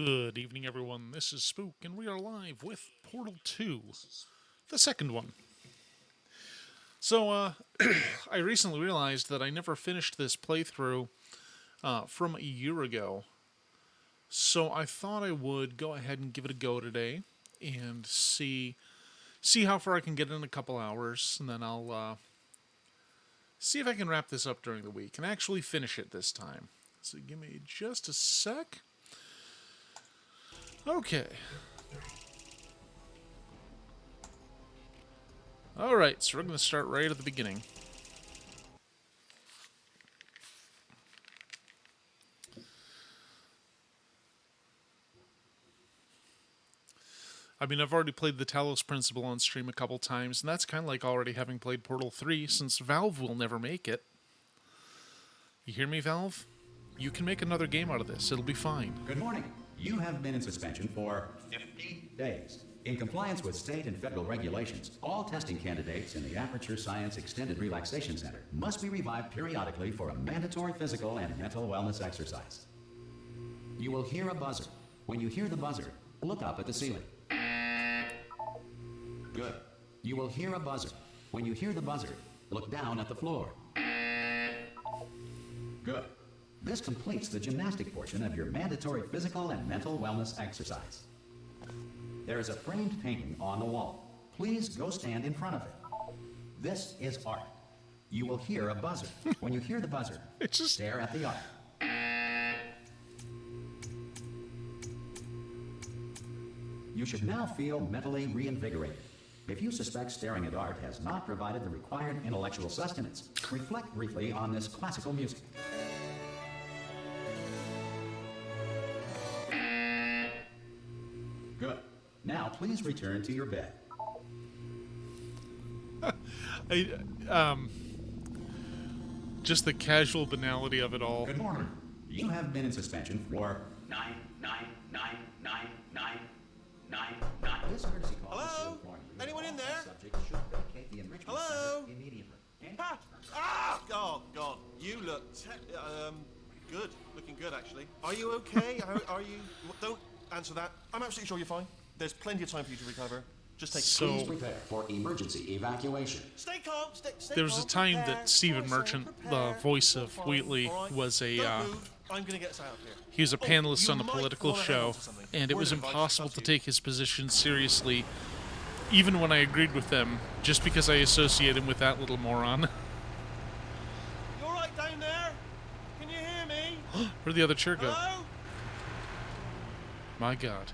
Good evening, everyone. This is Spook, and we are live with Portal 2, the second one. So, I recently realized that I never finished this playthrough from a year ago. So I thought I would go ahead and give it a go today and see how far I can get in a couple hours, and then I'll see if I can wrap this up during the week and actually finish it this time. So give me just a sec. Okay. Alright, so we're going to start right at the beginning. I mean, I've already played the Talos Principle on stream a couple times, and that's kind of like already having played Portal 3, since Valve will never make it. You hear me, Valve? You can make another game out of this. It'll be fine. Good morning. You have been in suspension for 50 days. In compliance with state and federal regulations, all testing candidates in the Aperture Science Extended Relaxation Center must be revived periodically for a mandatory physical and mental wellness exercise. You will hear a buzzer. When you hear the buzzer, look up at the ceiling. Good. You will hear a buzzer. When you hear the buzzer, look down at the floor. Good. This completes the gymnastic portion of your mandatory physical and mental wellness exercise. There is a framed painting on the wall. Please go stand in front of it. This is art. You will hear a buzzer. When you hear the buzzer, stare at the art. You should now feel mentally reinvigorated. If you suspect staring at art has not provided the required intellectual sustenance, reflect briefly on this classical music. Good. Now please return to your bed. Just the casual banality of it all. Good morning. You have been in suspension for 9999999. This emergency call is to Hello? inform you Anyone that in all there? subjects should vacate the enrichment Hello? center immediately. Ha! Ah! Oh, God. You look good. Looking good, actually. Are you okay? Are you... Don't answer that. I'm absolutely sure you're fine. There's plenty of time for you to recover. Just take... Please prepare for emergency evacuation. Stay calm. Stay There was calm. a time Prepare. that Stephen Voice on, Merchant, the prepare. voice You're of fine, Wheatley, all right? was a Don't move. I'm gonna get us out of here. he was a panelist you on a might political wanna hang show, on to something. and it We're was gonna invite impossible you to to take his position seriously, even when I agreed with them, just because I associate him with that little moron. You all right down there? Can you hear me? Where'd the other chair go? Hello? My God.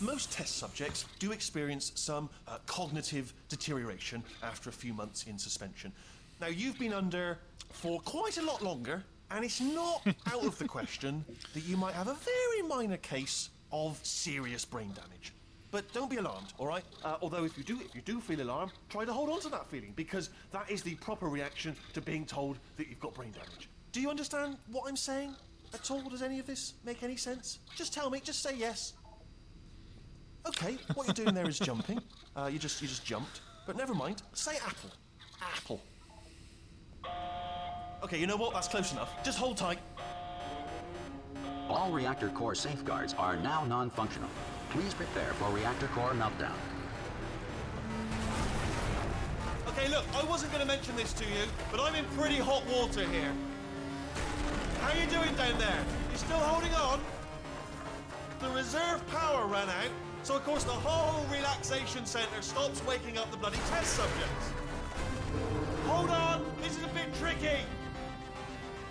Most test subjects do experience some cognitive deterioration after a few months in suspension. Now, you've been under for quite a lot longer, and it's not out of the question that you might have a very minor case of serious brain damage. But don't be alarmed, all right? Although if you do feel alarmed, try to hold on to that feeling, because that is the proper reaction to being told that you've got brain damage. Do you understand what I'm saying at all? Does any of this make any sense? Just tell me, just say yes. Okay, what you're doing there is jumping. You just jumped. But never mind. Say apple. Apple. Okay, you know what? That's close enough. Just hold tight. All reactor core safeguards are now non-functional. Please prepare for reactor core meltdown. Okay, look, I wasn't going to mention this to you, but I'm in pretty hot water here. How you doing down there? You still holding on? The reserve power ran out, so of course the whole relaxation centre stops waking up the bloody test subjects. Hold on, this is a bit tricky.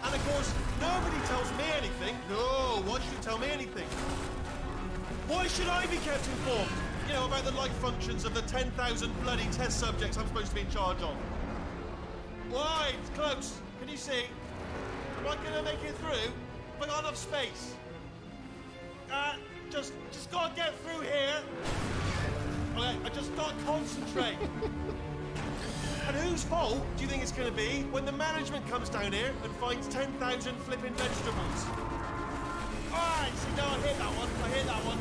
And of course, nobody tells me anything. No, why should you tell me anything? Why should I be kept informed? You know, about the life functions of the 10,000 bloody test subjects I'm supposed to be in charge of. Why? It's close. Can you see? Am I gonna make it through? Have I got enough space? Just gotta get through here. Okay, I just gotta concentrate. And whose fault do you think it's gonna be when the management comes down here and finds 10,000 flipping vegetables? Alright, see, no, I hit that one.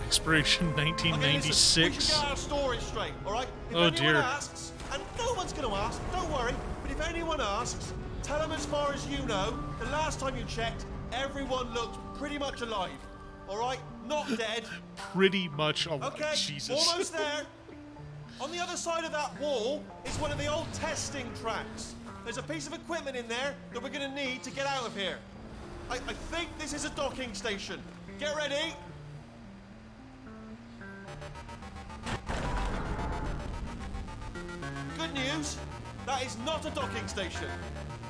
Expiration Okay, listen, we should 1996. get our story straight, all right? If Oh, anyone dear. asks, and no one's going to ask, don't worry, but if if anyone asks, tell them as far as you know, the last time you checked, everyone looked pretty much alive. All right? Not dead. Pretty much. Oh, Okay, Jesus. almost there. On the other side of that wall is one of the old testing tracks. There's a piece of equipment in there that we're going to need to get out of here. I think this is a docking station. Get ready. Good news, that is not a docking station.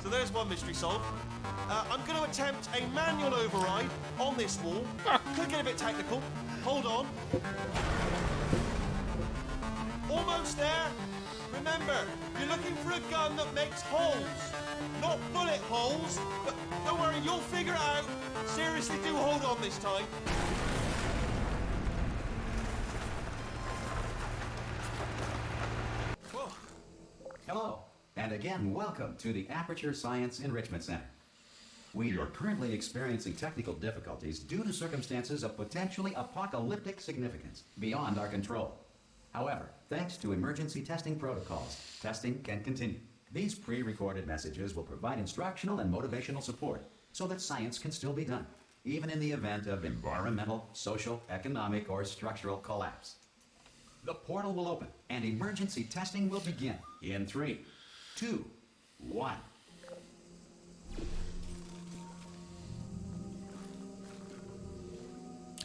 So there's one mystery solved. I'm going to attempt a manual override on this wall. Could get a bit technical. Hold on. Almost there. Remember, you're looking for a gun that makes holes. Not bullet holes, but don't worry, you'll figure it out. Seriously, do hold on this time. Whoa. Hello, and again, welcome to the Aperture Science Enrichment Center. We are currently experiencing technical difficulties due to circumstances of potentially apocalyptic significance beyond our control. However, thanks to emergency testing protocols, testing can continue. These pre-recorded messages will provide instructional and motivational support so that science can still be done, even in the event of environmental, social, economic, or structural collapse. The portal will open and emergency testing will begin in 3, 2, 1.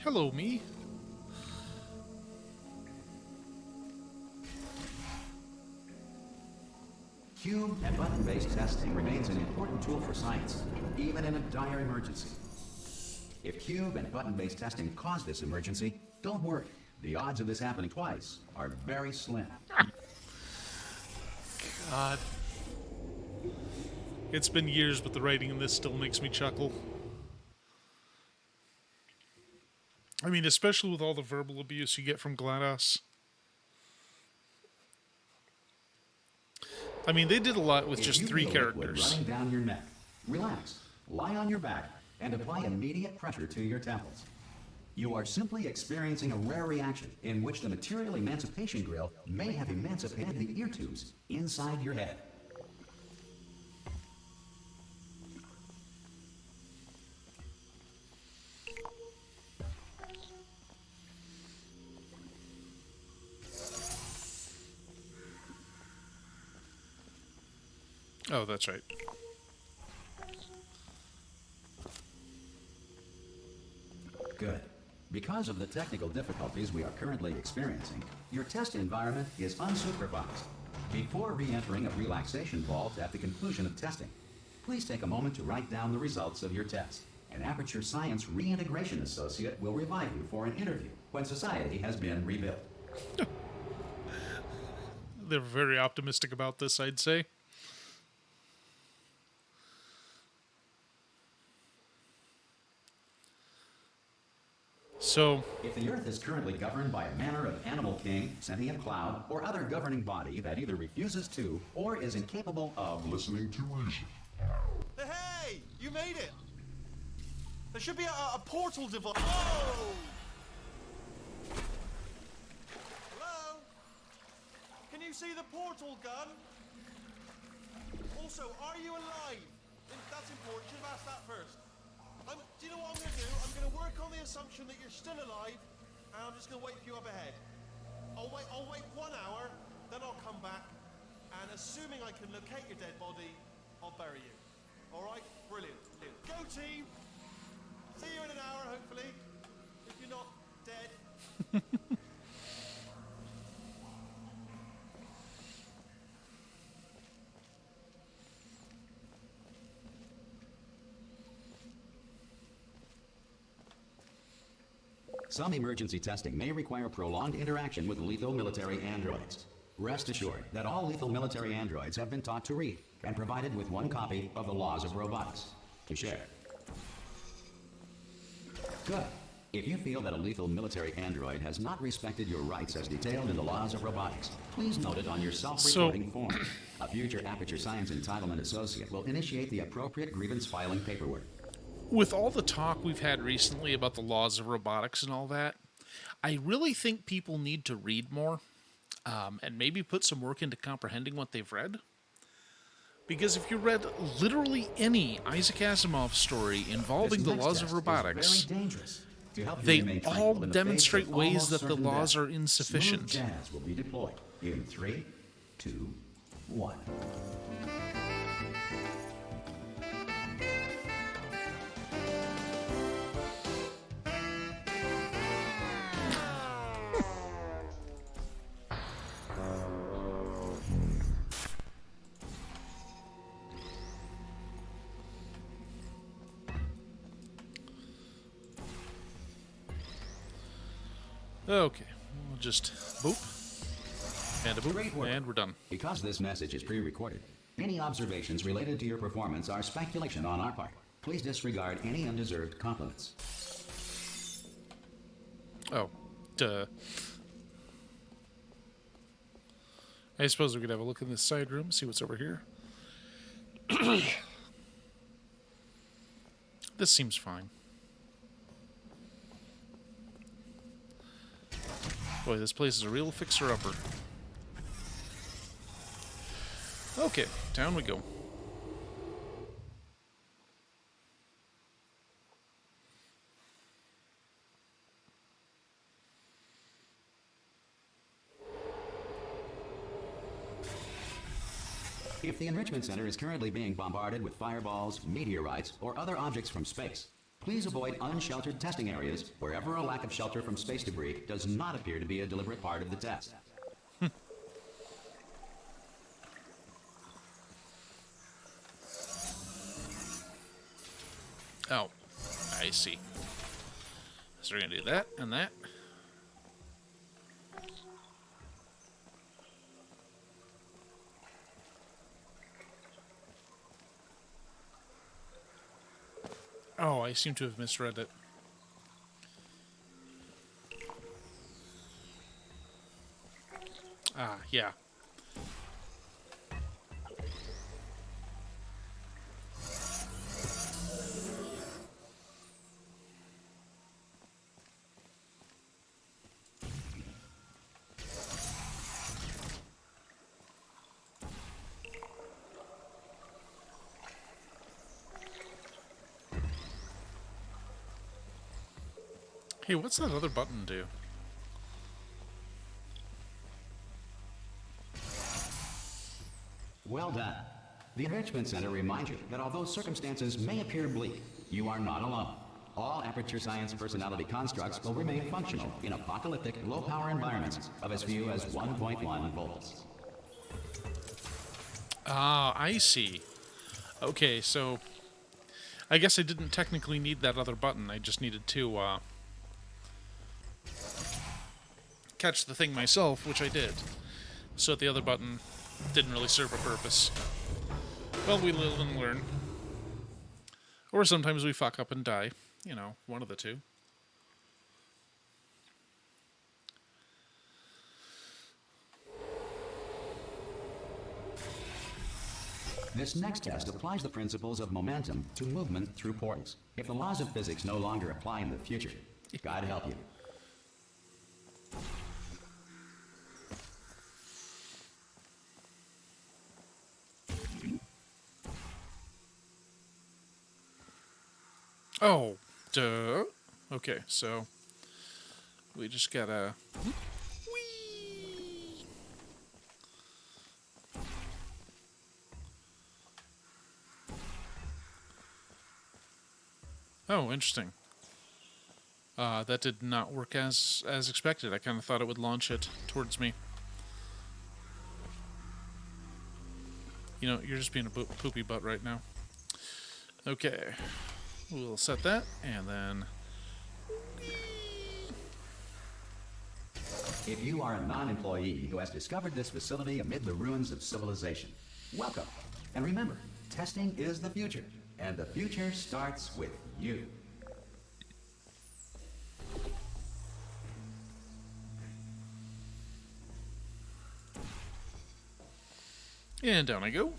Hello, me. Cube and button-based testing remains an important tool for science, even in a dire emergency. If cube and button-based testing cause this emergency, don't worry. The odds of this happening twice are very slim. God. It's been years, but the writing in this still makes me chuckle. I mean, especially with all the verbal abuse you get from GLaDOS. I mean, they did a lot with just 3 characters. Running down your neck, relax, lie on your back, and apply immediate pressure to your temples. You are simply experiencing a rare reaction in which the material emancipation grill may have emancipated the ear tubes inside your head. Oh, that's right. Good. Because of the technical difficulties we are currently experiencing, your test environment is unsupervised. Before re-entering a relaxation vault at the conclusion of testing, please take a moment to write down the results of your test. An Aperture Science Reintegration Associate will revive you for an interview when society has been rebuilt. They're very optimistic about this, I'd say. So, if the Earth is currently governed by a manner of animal king, sentient cloud, or other governing body that either refuses to or is incapable of listening to reason. Hey, you made it. There should be a portal device. Whoa! Hello? Can you see the portal gun? Also, are you alive? That's important. Should have asked that first. Do you know what I'm going to do? I'm going to work on the assumption that you're still alive, and I'm just going to wait for you up ahead. I'll wait 1 hour, then I'll come back, and assuming I can locate your dead body, I'll bury you. All right? Brilliant. Go team! See you in an hour, hopefully, if you're not dead. Some emergency testing may require prolonged interaction with lethal military androids. Rest assured that all lethal military androids have been taught to read and provided with 1 copy of the Laws of Robotics to share. Good. If you feel that a lethal military android has not respected your rights as detailed in the Laws of Robotics, please note it on your self-reporting form. A future Aperture Science Entitlement Associate will initiate the appropriate grievance filing paperwork. with all the talk we've had recently about the laws of robotics and all that, I really think people need to read more and maybe put some work into comprehending what they've read. Because if you read literally any Isaac Asimov story involving This the next laws test of is robotics, very dangerous. To help you they remain all tranquil in the face demonstrate of ways almost that the certain laws death, are insufficient. Smooth jazz will be deployed in 3, 2, 1. Okay, we'll just boop, and a Great boop, work. and we're done. Because this message is pre-recorded, any observations related to your performance are speculation on our part. Please disregard any undeserved compliments. Oh, duh. I suppose we could have a look in this side room, see what's over here. This seems fine. Boy, this place is a real fixer-upper. Okay, down we go. If the Enrichment Center is currently being bombarded with fireballs, meteorites, or other objects from space, please avoid unsheltered testing areas wherever a lack of shelter from space debris does not appear to be a deliberate part of the test. Oh, I see. So we're gonna do that and that. Oh, I seem to have misread it. Ah, yeah. Hey, what's that other button do? Well done. The Enrichment Center reminds you that although circumstances may appear bleak, you are not alone. All Aperture Science personality constructs will remain functional in apocalyptic, low-power environments of as few as 1.1 volts. Ah, I see. Okay, so I guess I didn't technically need that other button. I just needed to catch the thing myself, which I did. So the other button didn't really serve a purpose. Well, we live and learn. Or sometimes we fuck up and die. You know, one of the two. This next test applies the principles of momentum to movement through portals. If the laws of physics no longer apply in the future, God help you. Oh, duh. Okay, so we just gotta... Whee! Oh, interesting. That did not work as expected. I kind of thought it would launch it towards me. You know, you're just being a poopy butt right now. Okay. We'll set that, and then... If you are a non-employee who has discovered this facility amid the ruins of civilization, welcome. And remember, testing is the future, and the future starts with you. And down I go.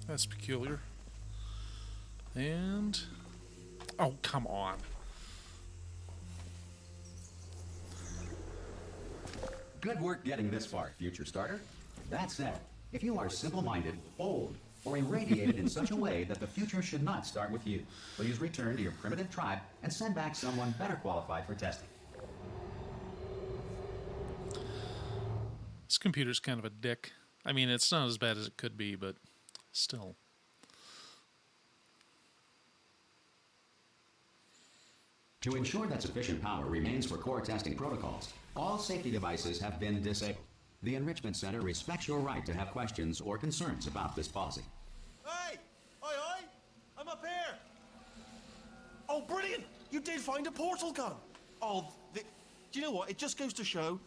That's peculiar. And... oh, come on. Good work getting this far, future starter. That said, if you are simple-minded, old, or irradiated in such a way that the future should not start with you, please return to your primitive tribe and send back someone better qualified for testing. This computer's kind of a dick. I mean, it's not as bad as it could be, but still. To ensure that sufficient power remains for core testing protocols, all safety devices have been disabled. The Enrichment Center respects your right to have questions or concerns about this policy. Hey! Oi, oi! I'm up here! Oh, brilliant! You did find a portal gun! Oh, do you know what? It just goes to show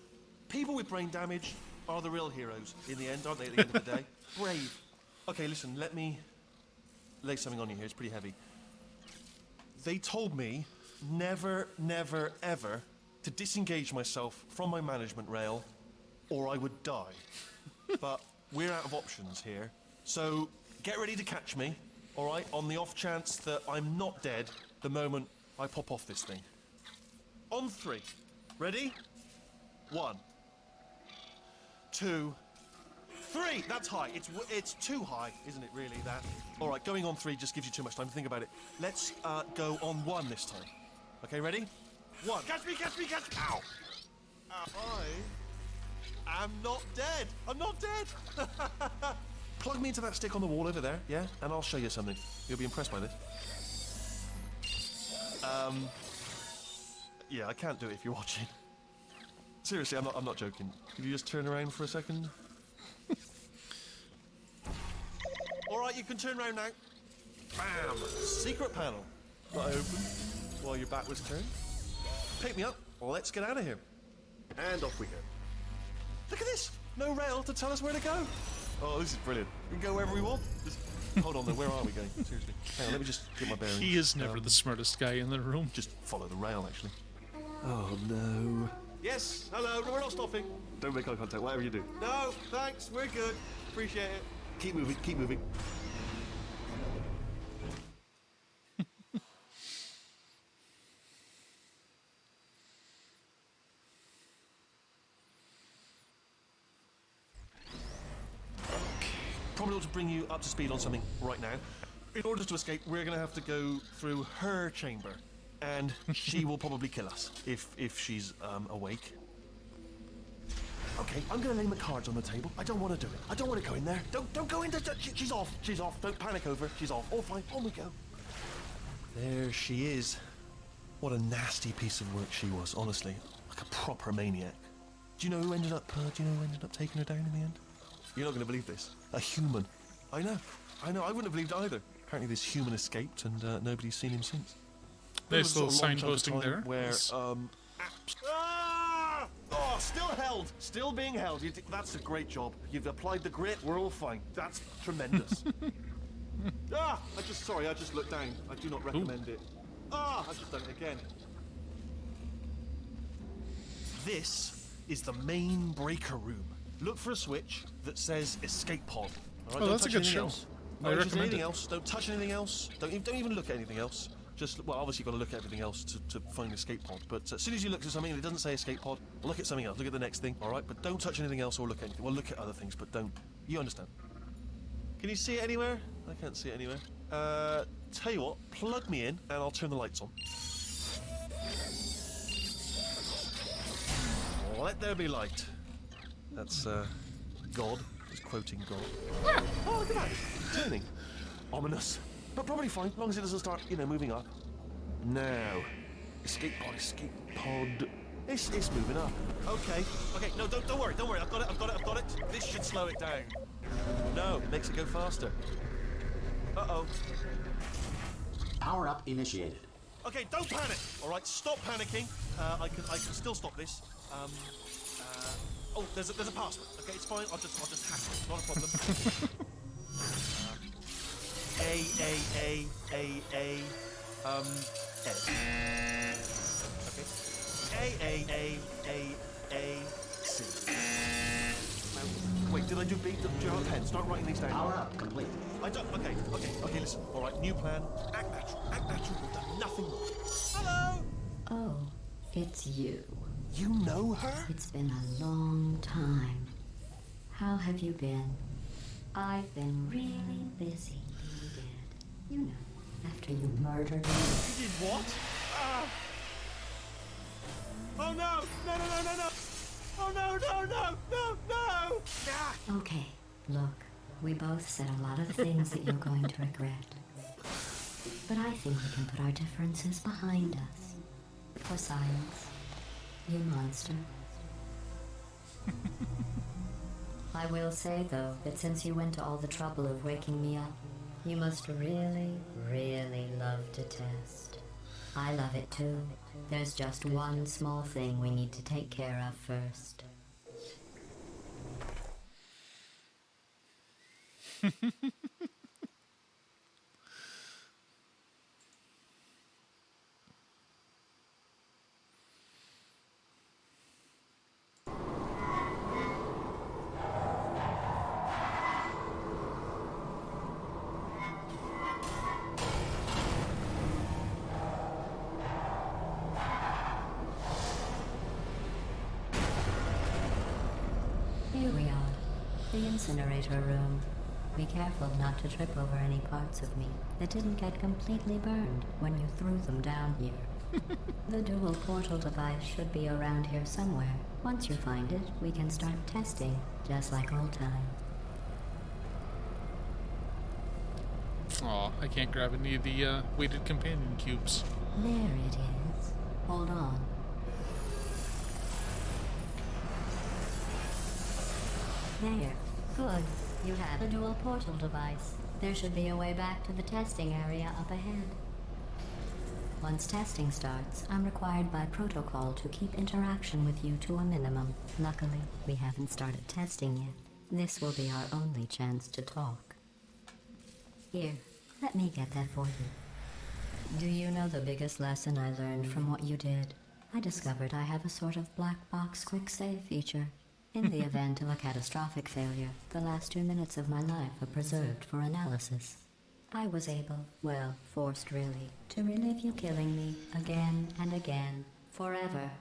people with brain damage are the real heroes in the end, aren't they, at the end of the day? Brave. Okay, listen, let me lay something on you here. It's pretty heavy. They told me never, never, ever to disengage myself from my management rail or I would die. But we're out of options here. So get ready to catch me, all right, on the off chance that I'm not dead the moment I pop off this thing. On 3. Ready? 1, 2, 3. That's high. It's too high, isn't it, really, that? All right, going on 3 just gives you too much time to think about it. Let's go on 1 this time. Okay, ready? 1. Catch me, catch me, catch me! Ow! I am not dead. I'm not dead. Plug me into that stick on the wall over there, yeah? And I'll show you something. You'll be impressed by this. Yeah, I can't do it if you're watching. Seriously, I'm not joking. Could you just turn around for a second? All right, you can turn around now. Bam! Secret panel. That I opened while your back was turned. Pick me up. Let's get out of here. And off we go. Look at this. No rail to tell us where to go. Oh, this is brilliant. We can go wherever we want. Just hold on, though. Where are we going? Seriously. Hang on, let me just get my bearings. He is never the smartest guy in the room. Just follow the rail, actually. Oh, no. Yes, hello. No, we're not stopping. Don't make eye contact, whatever you do. No, thanks. We're good. Appreciate it. Keep moving, keep moving. Probably ought to bring you up to speed on something right now. In order to escape, we're going to have to go through her chamber. And she will probably kill us if she's awake. Okay, I'm going to lay my cards on the table. I don't want to do it. I don't want to go in there. Don't go in there. She's off. She's off. Don't panic over. She's off. All fine. On we go. There she is. What a nasty piece of work she was, honestly. Like a proper maniac. Do you know who ended up taking her down in the end? You're not going to believe this. A human. I know. I wouldn't have believed it either. Apparently this human escaped and nobody's seen him since. There's still signposting there. Where, Yes. Ah! Oh, still held. Still being held. That's a great job. You've applied the grit. We're all fine. That's tremendous. I just looked down. I do not recommend it. I've just done it again. This is the main breaker room. Look for a switch that says escape pod. All right, Oh, that's a good show. Else. I Don't touch recommend anything it. else. Don't touch anything else. Don't even look at anything else. Just, well, obviously you've got to look at everything else to find escape pod. But as soon as you look at something and it doesn't say escape pod, look at something else. Look at the next thing, all right? But don't touch anything else or look at anything. Well, look at other things, but don't. You understand? Can you see it anywhere? I can't see it anywhere. Tell you what, plug me in and I'll turn the lights on. Let there be light. That's, God. Just quoting God. Oh, look at that. Turning. Ominous. But probably fine, as long as it doesn't start, moving up. Now. Escape pod. It's moving up. Okay. No, don't worry. I've got it. This should slow it down. No, it makes it go faster. Uh-oh. Power up initiated. Okay, don't panic. All right, stop panicking. I can still stop this. Oh, there's a password. Okay, it's fine. I'll just hack it. Not a problem. A. Okay. A C. Wait, did I do B? Gerald Penn, start writing these down. Power up, complete. I don't. Okay, listen. All right, new plan. Act natural. Act natural. We've done nothing wrong. Hello? Oh, it's you. You know her? It's been a long time. How have you been? I've been really busy being dead. You know, after you murdered me. You did what? Oh no! No! Oh no! Ah! Okay, look, we both said a lot of things that you're going to regret. But I think we can put our differences behind us. For science, you monster. I will say, though, that since you went to all the trouble of waking me up, you must really, really love to test. I love it too. There's just one small thing we need to take care of first. Here we are, the incinerator room. Be careful not to trip over any parts of me that didn't get completely burned when you threw them down here. The dual portal device should be around here somewhere. Once you find it, we can start testing, just like old times. Aw, I can't grab any of the weighted companion cubes. There it is. Hold on. There. Good. You have a dual portal device. There should be a way back to the testing area up ahead. Once testing starts, I'm required by protocol to keep interaction with you to a minimum. Luckily, we haven't started testing yet. This will be our only chance to talk. Here, let me get that for you. Do you know the biggest lesson I learned from what you did? I discovered I have a sort of black box quick save feature. In the event of a catastrophic failure, the last 2 minutes of my life are preserved for analysis. I was able, well, forced really, to relive you killing me again and again, forever.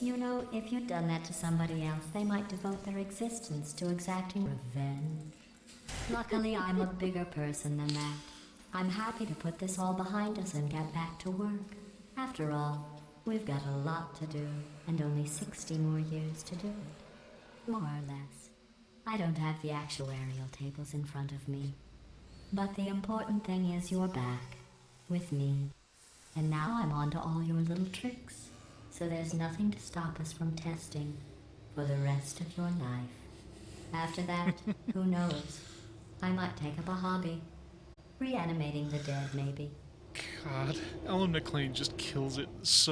You know, if you'd done that to somebody else, they might devote their existence to exacting revenge. Luckily, I'm a bigger person than that. I'm happy to put this all behind us and get back to work. After all, we've got a lot to do, and only 60 more years to do it. More or less. I don't have the actuarial tables in front of me. But the important thing is you're back, with me. And now I'm on to all your little tricks. So there's nothing to stop us from testing for the rest of your life. After that, who knows? I might take up a hobby. Reanimating the dead, maybe. God, Ellen McLean just kills it so